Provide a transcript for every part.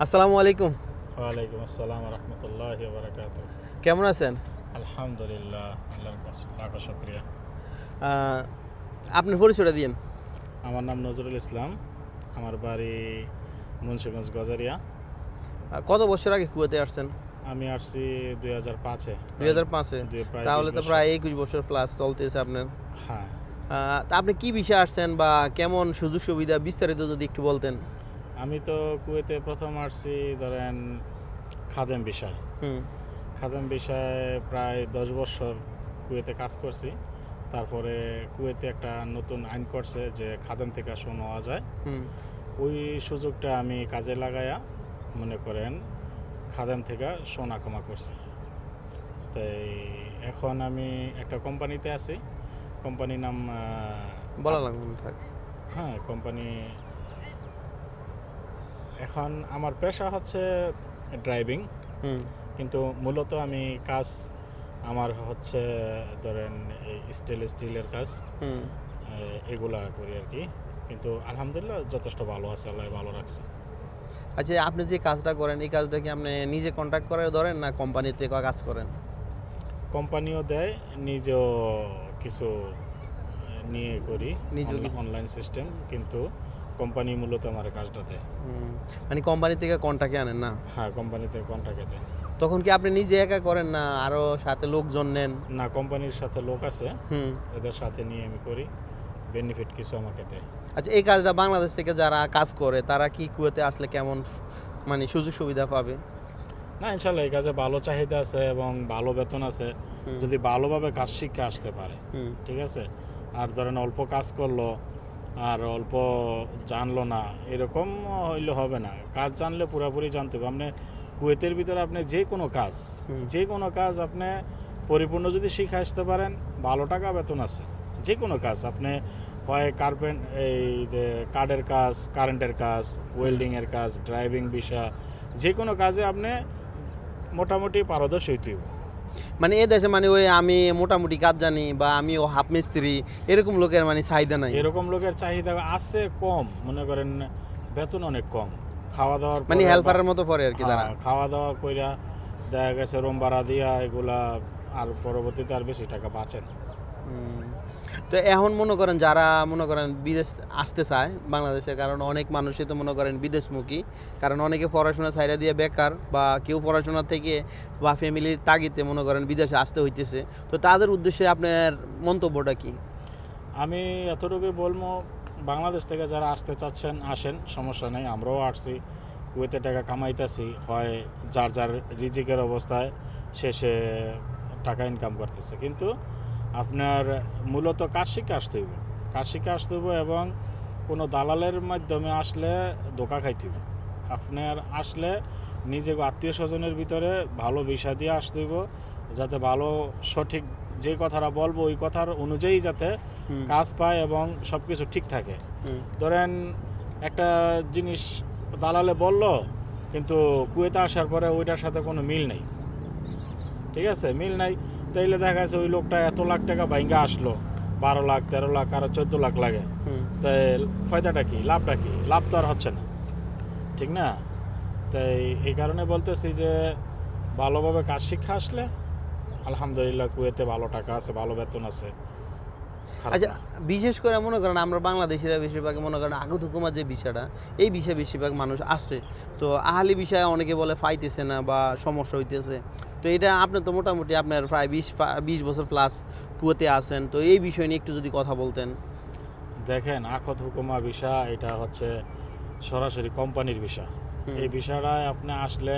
আসসালামু আলাইকুম। ওয়ালাইকুম আসসালাম রহমতুল্লাহি ওয়া বারাকাতুহু। কেমন আছেন? আলহামদুলিল্লাহ, আল্লাহর কাছে লাখ শুকরিয়া। আহ, আপনার পরিচয়টা দিয়েন। আমার নাম নজরুল ইসলাম, আমার বাড়ি মুন্সিগঞ্জ গজারিয়া। কত বছর আগে কুয়েতে আসছেন? আমি আসছি 2005-এ। 2005-এ। প্রায় তাহলে 20 তো বছর। প্রায় 21 বছর প্লাস চলতেছে আপনার। হ্যাঁ, তা আপনি কি বিষয়ে আসছেন বা কেমন সুযোগ সুবিধা বিস্তারিত যদি একটু বলতেন। আমি তো কুয়েতে প্রথম আসছি ধরেন খাদেম বিষয়। হুম খাদেম বিষয়ে প্রায় 10 বছর কুয়েতে কাজ করছি। তারপরে কুয়েতে একটা নতুন আইন করছে যে খাদেম থেকে আসন নেওয়া যায়। হুম ওই সুযোগটা আমি কাজে লাগায়া মনে করেন খাদেম থেকে সোনা কমা করছি। তাই এখন আমি একটা কোম্পানিতে আছি। কোম্পানির নাম বলা লাগবে না, থাক। হ্যাঁ, কোম্পানি। এখন আমার পেশা হচ্ছে ড্রাইভিং, হুম কিন্তু মূলত আমি কাজ আমার হচ্ছে ধরেন এই স্টিলের কাজ, হুম এগুলা করি আর কি। কিন্তু আলহামদুলিল্লাহ যথেষ্ট ভালো আছে, আল্লাহ ভালো রাখছে। আচ্ছা, আপনি যে কাজটা করেন এই কাজটা কি আপনি নিজে কন্ট্যাক্ট করে ধরেন না কোম্পানিতে কাজ করেন? কোম্পানিও দেয়, নিজেও কিছু নিয়ে করি, নিজেও কিছু? অনলাইন সিস্টেম, কিন্তু কোম্পানি মূলত আমার কাজটা দেয়। হুম, মানে কোম্পানি থেকে কন্ট্যাক্টে আনেন না? হ্যাঁ, কোম্পানিতে কন্ট্রাক্টে দেয়। তখন কি আপনি নিজে একা করেন না আরো সাথে লোকজন নেন? না, কোম্পানির সাথে লোক আছে, হুম এদের সাথে নিয়ে আমি করি, বেনিফিট কিছু আমাকে দেয়। আচ্ছা, এই কাজটা বাংলাদেশ থেকে যারা কাজ করে তারা কি কুয়েতে আসলে কেমন মানে সুযোগ সুবিধা পাবে? না, ইনশাল্লাহ এই কাজে ভালো চাহিদা আছে এবং ভালো বেতন আছে, হুম যদি ভালোভাবে কাজ শিখে আসতে পারে। হুম ঠিক আছে। আর ধরেন অল্প কাজ করলো আর অল্প জানলো না, এরকম হইলে হবে না। কাজ জানলে পুরোপুরি জানতে হবে। আপনি কুয়েতের ভিতরে আপনি যে কোনো কাজ, হুম আপনি পরিপূর্ণ যদি শিখে আসতে পারেন, ভালো টাকা বেতন আছে। যে কোনো কাজ আপনি হয় এই যে কার্ডের কাজ, কারেন্টের কাজ, ওয়েল্ডিংয়ের কাজ, ড্রাইভিং বিষয়, যে কোনো কাজে আপনি মোটামুটি পারদর্শী হইতে হবে। মানে এ দেশে মানে ওই আমি মোটামুটি কাজ জানি বা আমি ও হাফ মিস্ত্রি এরকম লোকের মানে চাহিদা নাই? এরকম লোকের চাহিদা আছে কম, মনে করেন বেতন অনেক কম। খাওয়া দাওয়ার মানে পরে হেল্পারের মতো পড়ে আর কি তারা? খাওয়া দাওয়া কইরা দেখা গেছে রুম ভাড়া দিয়া এগুলা, আর পরবর্তীতে আর বেশি টাকা বাঁচে না। হুম। তো এখন মনে করেন যারা মনে করেন বিদেশ আসতে চায় বাংলাদেশে, কারণ অনেক মানুষই তো মনে করেন বিদেশমুখী, কারণ অনেকে পড়াশোনা ছাইড়া দিয়ে বেকার বা কেউ পড়াশোনা থেকে বা ফ্যামিলির তাগিদে মনে করেন বিদেশে আসতে হইতেছে। তো তাদের উদ্দেশ্যে আপনার মন্তব্যটা কি? আমি এতটুকুই বলবো, বাংলাদেশ থেকে যারা আসতে চাচ্ছেন আসেন, সমস্যা নেই। আমরাও আসছি, কুয়েতে টাকা কামাইতেছি, হয় যার যার রিজিকের অবস্থায় শেষে টাকা ইনকাম করতেছে। কিন্তু আপনার মূলত কাজ শিখে আসতে হইব, এবং কোনো দালালের মাধ্যমে আসলে ধোঁকা খাইতে হইব। আপনার আসলে নিজে আত্মীয় স্বজনের ভিতরে ভালো বিষয় দিয়ে আসতে হইব, যাতে ভালো সঠিক যে কথাটা বলবো ওই কথার অনুযায়ী যাতে হুম কাজ পায় এবং সব কিছু ঠিক থাকে। হুম ধরেন একটা জিনিস দালালে বলল, কিন্তু কুয়েতে আসার পরে ওইটার সাথে কোনো মিল নেই। ঠিক আছে, মিল নাই, তাইলে দেখা যাচ্ছে ওই লোকটা এত লাখ টাকা ভাঙ্গা আসলো, 12 লাখ 13 লাখ আরো 14 লাখ লাগে, হুম তাই ফায়দাটা কি, লাভটা কি? লাভ তো আর হচ্ছে না, ঠিক না? তাই এই কারণে বলতেছি যে ভালোভাবে কাজ শিক্ষা আসলে আলহামদুলিল্লাহ কুয়েতে ভালো টাকা আছে, ভালো বেতন আছে, খারাপ আচ্ছা, না। বিশেষ করে মনে করেন আমরা বাংলাদেশিরা বেশিরভাগ মনে করেন আগত হুকুমার যে বিষয়টা, এই বিষয়ে বেশিরভাগ মানুষ আসছে। তো আহালি বিষয়ে অনেকে বলে পাইতেছে না বা সমস্যা হইতেছে। তো এটা আপনি তো মোটামুটি আপনার প্রায় 20 বছর প্লাস কুয়েতে আছেন, তো এই বিষয় নিয়ে একটু যদি কথা বলতেন। দেখেন, আখত হুকুমা বিষয় এটা হচ্ছে সরাসরি কোম্পানির বিষয়। এই বিষয়টায় আপনি আসলে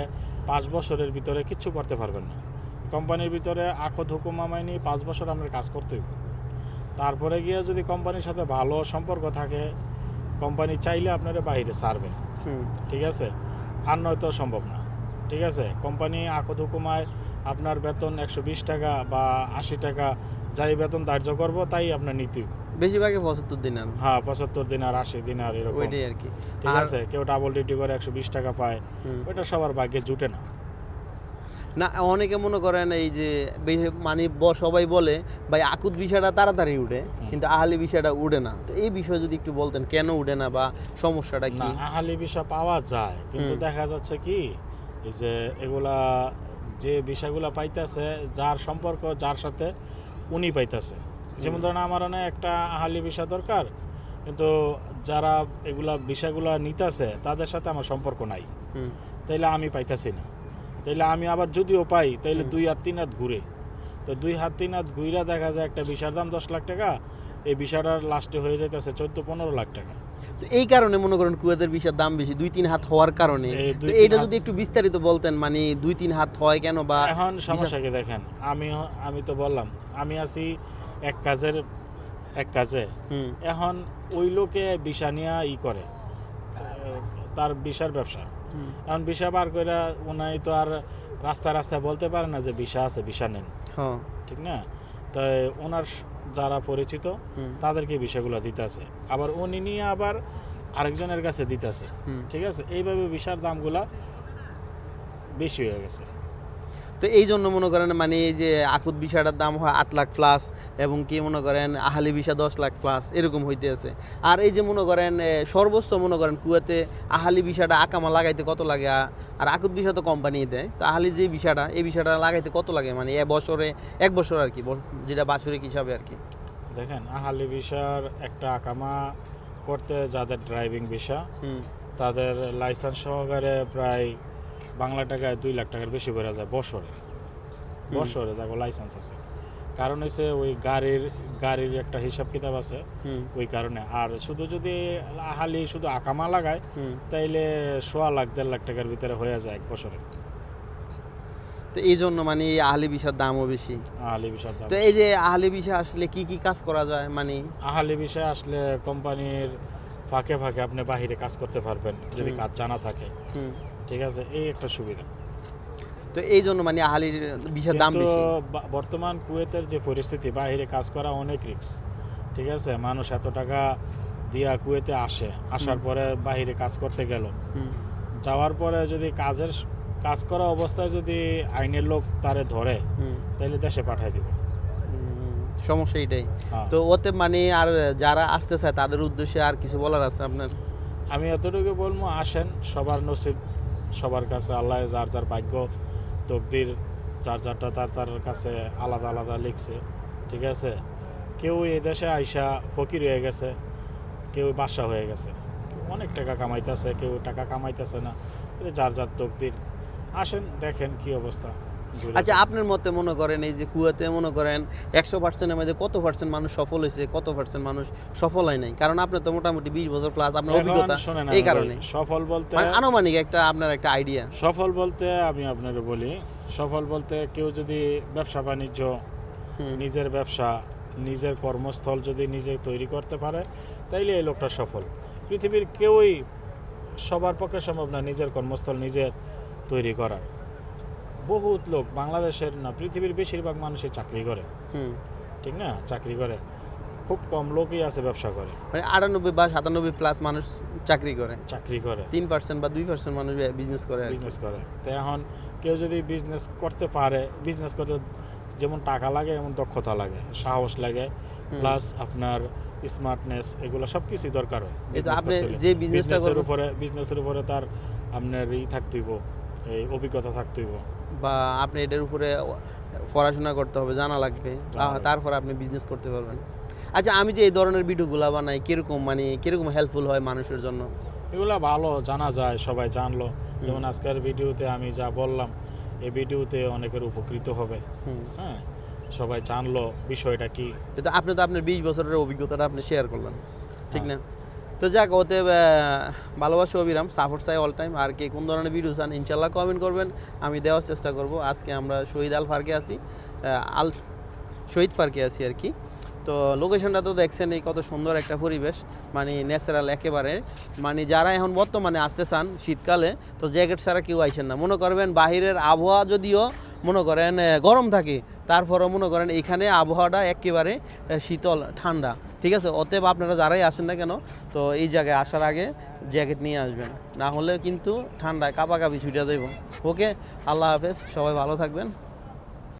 5 বছরের ভিতরে কিচ্ছু করতে পারবেন না। কোম্পানির ভিতরে আখত হুকুমা মাইনি 5 বছর আপনার কাজ করতে হবে। তারপরে গিয়ে যদি কোম্পানির সাথে ভালো সম্পর্ক থাকে, কোম্পানি চাইলে আপনারা বাইরে ছাড়বে। হুম ঠিক আছে, আর নয়তো সম্ভব না। ঠিক আছে, কোম্পানি আখত হুকুমায় আপনার বেতন 120 টাকা বা 80 টাকা, যাই বেতন ধার্য করবো তাই আপনার নীতি। বেশিরভাগই 75 দিন আর হ্যাঁ, 75 দিন আর 80 দিন আর এরকম। ওইটাই আর কি। ঠিক আর আছে, কেউ ডাবল ডিউটি করে 120 টাকা পায়, হুম। ওইটা সবার ভাগ্যে জুটে না। না অনেকে মনে করেন এই যে মানে সবাই বলে ভাই আকুত বিষয়টা তাড়াতাড়ি উঠে কিন্তু আহালি বিষয়টা উঠে না, তো এই বিষয়ে যদি একটু বলতেন কেন উঠে না বা সমস্যাটা না কি? আহালি ভিসা পাওয়া যায়, কিন্তু দেখা যাচ্ছে কি এই যে এগুলা যে বিষয়গুলা পাইতেছে যার সম্পর্ক যার সাথে উনি পাইতেছে। যেমন ধরেন আমার অনেক একটা আহালি ভিসা দরকার, কিন্তু যারা এগুলা বিষয়গুলা নিতেছে তাদের সাথে আমার সম্পর্ক নাই, হুম তাইলে আমি পাইতেছি না। তাইলে আমি আবার যদিও পাই তাইলে 2 হাত 3 হাত ঘুরে, তো 2 হাত 3 হাত ঘুরা দেখা যায় একটা ভিসার দাম 10 লাখ টাকা, এই ভিসাটার লাস্টে হয়ে যাইতেছে 14-15 লাখ টাকা। তো এই কারণে মনে করেন কুয়েতের ভিসার দাম বেশি 2-3 হাত হওয়ার কারণে। এই তো 2-3 এইটা হাত- যদি একটু বিস্তারিত বলতেন মানে 2-3 হাত হয় কেন বা এখন সমস্যাকে দেখেন, আমি তো বললাম আমি আছি এক কাজে। হুম এখন ওই লোকে ভিসা নিয়ে করে তার ভিসার ব্যবসা। হুম, এখন ভিসা বার করে উনি তো আর রাস্তায় রাস্তায় বলতে পারে না যে ভিসা আছে ভিসা নেন, হ্যাঁ ঠিক না? তাই ওনার যারা পরিচিত হুম তাদেরকে বিষয়গুলো দিতেছে, আবার উনি নিয়ে আবার আরেকজনের কাছে দিতেছে, হুম। ঠিক আছে? এইভাবে ভিসার দামগুলা বেশি হয়ে গেছে। তো এই জন্য মনে করেন মানে এই যে আকুত ভিসাটার দাম হয় 8 লাখ প্লাস এবং কি মনে করেন আহালি ভিসা 10 লাখ প্লাস এরকম হইতে আছে। আর এই যে মনে করেন সর্বোচ্চ মনে করেন কুয়েতে আহালি ভিসাটা আকামা লাগাইতে কত লাগে আর আকুত ভিসা তো কোম্পানি দেয়, তো আহালি যে ভিসাটা এই ভিসাটা লাগাইতে কত লাগে মানে এক বছর আর কি যেটা বাৎসরিক হিসাবে আর কি? দেখেন আহালি ভিসার একটা আকামা করতে যাদের ড্রাইভিং ভিসা হুম তাদের লাইসেন্স সহকারে প্রায় বাংলা টাকায় 2 লাখ টাকার বেশি বেড়ে যায় বছরে যাগো লাইসেন্স আছে। কারণ হচ্ছে ওই গাড়ির একটা হিসাব কিতাব আছে, হুম ওই কারণে। আর শুধু যদি আহালি শুধু আকামা লাগায় হুম। তাইলে 1.5 লাখ 1.5 লাখ টাকার ভিতরে হয়ে যায় এক বছরে। তো এই জন্য মানে এই আহালি ভিসার দামও বেশি। আহালি ভিসার দাম। তো এই যে আহালি ভিসা আসলে কি কি কাজ করা যায় মানে? আহালি ভিসা আসলে কোম্পানির ফাঁকে ফাঁকে আপনি বাহিরে কাজ করতে পারবেন যদি কাজ জানা থাকে, হুম। ঠিক আছে? এই একটা সুবিধা। তো এই জন্য মানে আহালির ভিসার দাম কিন্তু বেশি। বর্তমান কুয়েতের যে পরিস্থিতি, বাইরে কাজ করা অনেক রিস্ক, ঠিক আছে? মানুষ এত টাকা দিয়া কুয়েতে আসার পরে বাইরে কাজ করতে গেল, হুম যাওয়ার পরে যদি কাজ করা অবস্থায় যদি আইনের লোক তারে ধরে হুম তাহলে দেশে পাঠায় দিব। হুম, সমস্যা এটাই। হ্যাঁ। তো ওতে মানে আর যারা আসতে চায় তাদের উদ্দেশ্যে আর কিছু বলার আছে আপনার? আমি এতটুকু বলবো, আসেন, সবার নসিব সবার কাছে, আল্লাহ যার যার ভাগ্য তকদির যার যারটা তার কাছে আলাদা আলাদা লিখছে, ঠিক আছে? কেউ এই দেশে আইসা ফকির হয়ে গেছে, কেউ বাদশা হয়ে গেছে, কেউ অনেক টাকা কামাইতেছে, কেউ টাকা কামাইতেছে না, এটা যার যার তকদির। আসেন দেখেন কি অবস্থা। ঘুরে আচ্ছা যান। আপনার মতে মনে করেন এই যে কুয়েতে মনে করেন 100%-এর মধ্যে কত পার্সেন্ট মানুষ সফল হয়েছে, কত পার্সেন্ট মানুষ সফল হয় নাই? কারণ আপনি তো মোটামুটি 20 বছর প্লাস আপনার এখন অভিজ্ঞতা, শোনেন এই ভাই, কারণে সফল বলতে মানে আনুমানিক আপনার একটা আইডিয়া। সফল বলতে আমি আপনাকে বলি, সফল বলতে কেউ যদি ব্যবসা বাণিজ্য, নিজের ব্যবসা, নিজের কর্মস্থল যদি নিজে তৈরি করতে পারে তাইলে এই লোকটা সফল। পৃথিবীর কেউই সবার পক্ষে সম্ভব না নিজের কর্মস্থল নিজের তৈরি করার। বহুত লোক বাংলাদেশের না পৃথিবীর বেশিরভাগ মানুষই চাকরি করে, হুম ঠিক না? চাকরি করে, খুব কম লোকই আছে ব্যবসা করে। মানে 98 বা 97 প্লাস মানুষ চাকরি করে, 3% বা 2% মানুষ বিজনেস করে আর কি। বিজনেস করে। তো এখন কেউ যদি বিজনেস করতে পারে, বিজনেস করতে যেমন টাকা লাগে এমন দক্ষতা লাগে, সাহস লাগে, প্লাস আপনার স্মার্টনেস, এগুলো সব কিছুই দরকার হয়। এই তো আপনি যে বিজনেসটা বিজনেসের উপরে তার আপনার থাকতেইব, এই অভিজ্ঞতা থাকতেইব, বা আপনি এটার উপরে পড়াশোনা করতে হবে, জানা লাগবে, তারপর আপনি বিজনেস করতে পারবেন। আচ্ছা আমি যে এই ধরনের ভিডিওগুলো বানাই কিরকম হেল্পফুল হয় মানুষের জন্য? এগুলা ভালো জানা যায়, সবাই জানলো। যেমন আজকের ভিডিওতে আমি যা বললাম, এই ভিডিওতে অনেকের উপকৃত হবে। হ্যাঁ, সবাই জানলো বিষয়টা কি। তো আপনি তো আপনার 20 বছরের অভিজ্ঞতাটা আপনি শেয়ার করলেন, ঠিক না? তো যাক, ওতে ভালোবাসা অবিরাম, সাপোর্ট চাই অল টাইম। আর কে কোন ধরনের ভিডিও চান ইনশাল্লাহ কমেন্ট করবেন, আমি দেওয়ার চেষ্টা করব। আজকে আমরা শহীদ ফার্কে আছি আর কি। তো লোকেশনটা তো দেখছেন, এই কত সুন্দর একটা পরিবেশ, মানে ন্যাচারাল একেবারে। মানে যারা এখন বর্তমানে আসতে চান শীতকালে, তো জ্যাকেট ছাড়া কেউ আইসেন না। মনে করবেন বাহিরের আবহাওয়া যদিও মনে করেন গরম থাকে, তারপরও মনে করেন এখানে আবহাওয়াটা একেবারে শীতল ঠান্ডা, ঠিক আছে। অতএব আপনারা যারাই আসেন না কেন, তো এই জায়গায় আসার আগে জ্যাকেট নিয়ে আসবেন, না হলে কিন্তু ঠান্ডায় কাঁপাকাঁপি ছুটে দেব। ওকে, আল্লাহ হাফেজ, সবাই ভালো থাকবেন।